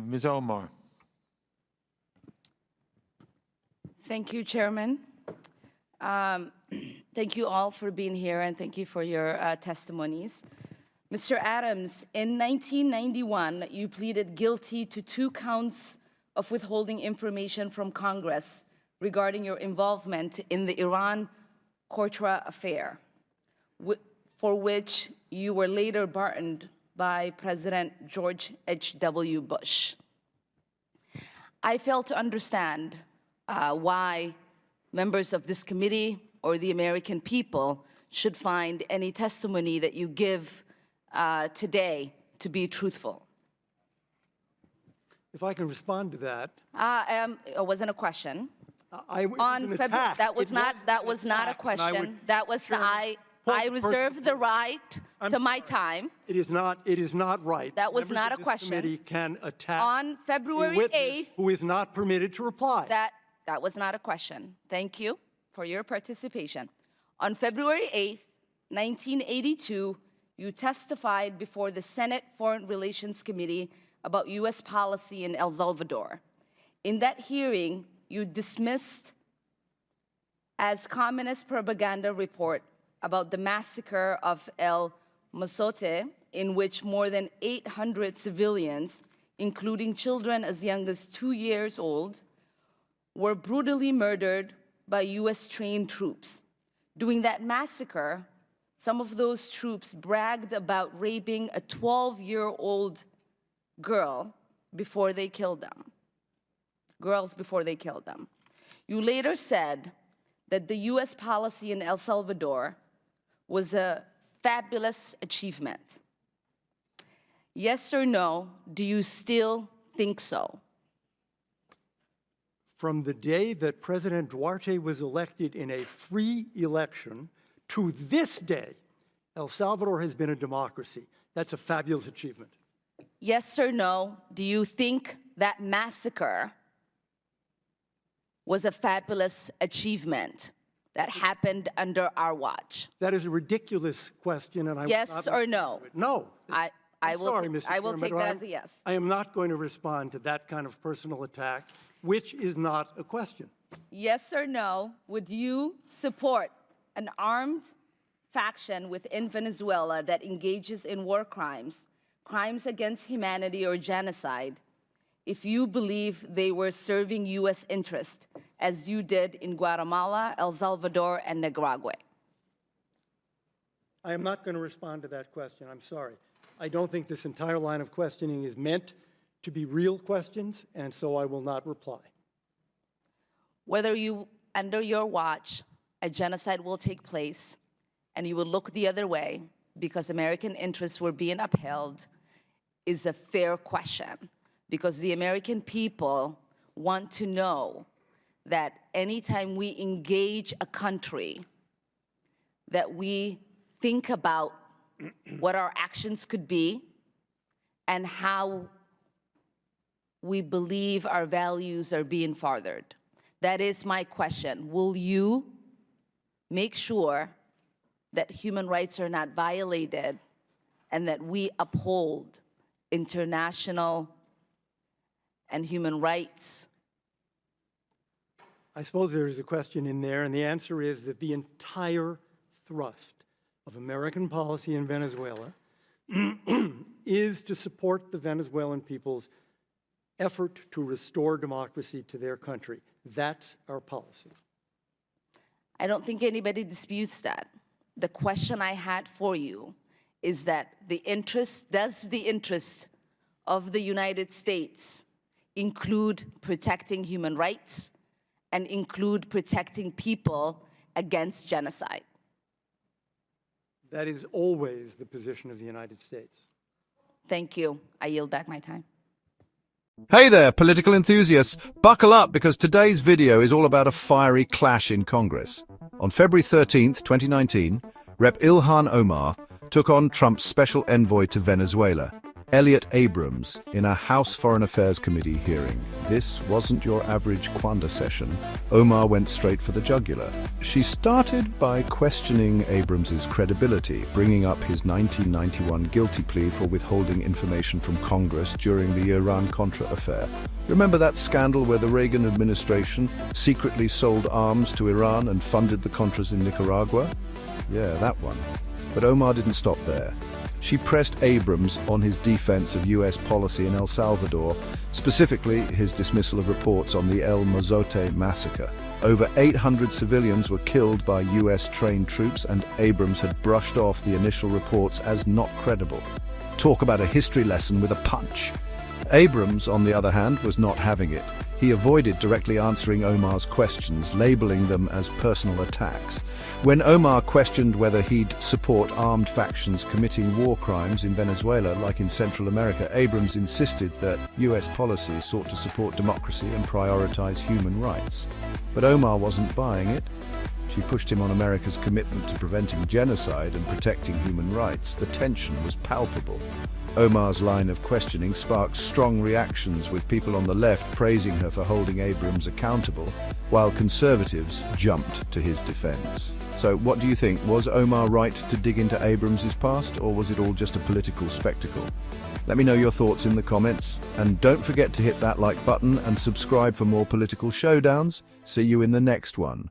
Ms. Omar. Thank you, Chairman. Thank you all for being here, and thank you for your testimonies. Mr. Adams, in 1991, you pleaded guilty to 2 counts of withholding information from Congress regarding your involvement in the Iran-Contra affair, for which you were later pardoned by President George H.W. Bush. I fail to understand why members of this committee or the American people should find any testimony that you give today to be truthful. If I can respond to that. It wasn't a question. That was not a question. That was I reserve the right to my time. It is not right. That was not a question. This committee can attack on February a witness 8th, who is not permitted to reply. That was not a question. Thank you for your participation. On February 8th, 1982, you testified before the Senate Foreign Relations Committee about U.S. policy in El Salvador. In that hearing, you dismissed as communist propaganda report about the massacre of El Mozote, in which more than 800 civilians, including children as young as 2 years old, were brutally murdered by U.S.-trained troops. During that massacre, some of those troops bragged about raping a 12-year-old girl before they killed them. Girls before they killed them. You later said that the U.S. policy in El Salvador was a fabulous achievement. Yes or no, do you still think so? From the day that President Duarte was elected in a free election to this day, El Salvador has been a democracy. That's a fabulous achievement. Yes or no, do you think that massacre was a fabulous achievement that happened under our watch? That is a ridiculous question, and I yes or no? No. I will take that as a yes. I am not going to respond to that kind of personal attack, which is not a question. Yes or no, would you support an armed faction within Venezuela that engages in war crimes, crimes against humanity or genocide, if you believe they were serving U.S. interest, as you did in Guatemala, El Salvador, and Nicaragua? I am not going to respond to that question. I'm sorry. I don't think this entire line of questioning is meant to be real questions, and so I will not reply. Whether under your watch, a genocide will take place, and you will look the other way because American interests were being upheld, is a fair question, because the American people want to know that anytime we engage a country, that we think about what our actions could be and how we believe our values are being furthered. That is my question. Will you make sure that human rights are not violated and that we uphold international and human rights? I suppose there is a question in there, and the answer is that the entire thrust of American policy in Venezuela is to support the Venezuelan people's effort to restore democracy to their country. That's our policy. I don't think anybody disputes that. The question I had for you is that does the interest of the United States include protecting human rights and include protecting people against genocide? That is always the position of the United States. Thank you. I yield back my time. Hey there, political enthusiasts. Buckle up, because today's video is all about a fiery clash in Congress. On February 13th, 2019, Rep. IIhan Omar took on Trump's special envoy to Venezuela, Elliot Abrams in a House Foreign Affairs Committee hearing. This wasn't your average Quanda session. Omar went straight for the jugular. She started by questioning Abrams's credibility, bringing up his 1991 guilty plea for withholding information from Congress during the Iran-Contra affair. Remember that scandal where the Reagan administration secretly sold arms to Iran and funded the Contras in Nicaragua? Yeah, that one. But Omar didn't stop there. She pressed Abrams on his defense of U.S. policy in El Salvador, specifically his dismissal of reports on the El Mozote massacre. Over 800 civilians were killed by U.S.-trained troops, and Abrams had brushed off the initial reports as not credible. Talk about a history lesson with a punch. Abrams, on the other hand, was not having it. He avoided directly answering Omar's questions, labeling them as personal attacks. When Omar questioned whether he'd support armed factions committing war crimes in Venezuela like in Central America, Abrams insisted that U.S. policy sought to support democracy and prioritize human rights. But Omar wasn't buying it. She pushed him on America's commitment to preventing genocide and protecting human rights. The tension was palpable. Omar's line of questioning sparked strong reactions, with people on the left praising her for holding Abrams accountable, while conservatives jumped to his defense. So what do you think? Was Omar right to dig into Abrams's past, or was it all just a political spectacle? Let me know your thoughts in the comments, and don't forget to hit that like button and subscribe for more political showdowns. See you in the next one.